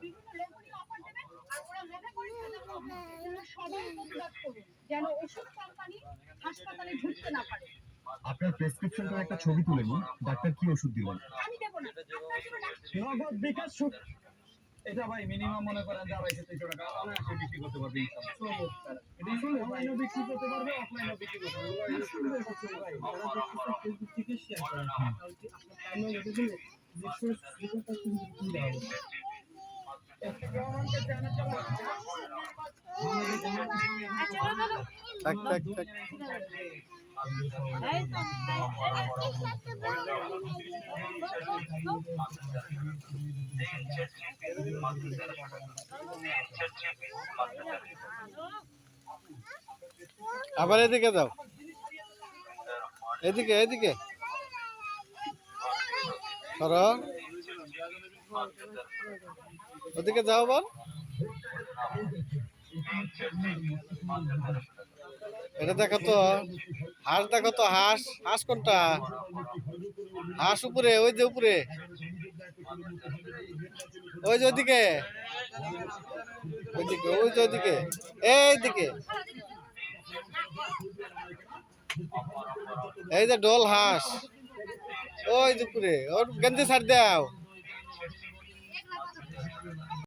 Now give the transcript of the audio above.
বিভিন্ন লোভনীয় অফার দেবেন আর ওরা মনে করেছে সবাই প্রতিবাদ করুন যেন ওষুধ কোম্পানি হাসপাতালে ঢুকতে না পারে। আপনার প্রেসক্রিপশনটার একটা ছবি তুলে নিন। ডাক্তার কি ওষুধ দিলেন? আমি দেবো না, আপনার জন্য নগদ বিকাশ এটা ভাই মিনিমাম মনে করেন যে 250-300 টাকা অনায়াসে বিক্রি করতে পারবে ইনশাআল্লাহ। এটা আসলে অনলাইনে বিক্রি করতে পারবে, অফলাইনে বিক্রি করতে পারবে। ভাই যারা দেখতেছে ফেসবুক থেকে শেয়ার করেন তাহলে আপনার টাইমে লেগে গেলে রিসোর্স রিপোর্টটা কিন্তু দিতে হবে। থাক থাক থাক আবার এদিকে যাও, এদিকে এদিকে সরো, ওদিকে যাও বল। এটা দেখো তো, হাঁস দেখো তো, হাঁস হাঁস কোনটা? হাঁস উপরে, ওই যে উপরে, ওই যে ওইদিকে, ওইদিকে, ওই যে ওইদিকে, এইদিকে, এই যে ডোল হাঁস, ওই যে উপরে, ওর গেঞ্জি ছাড় দাও।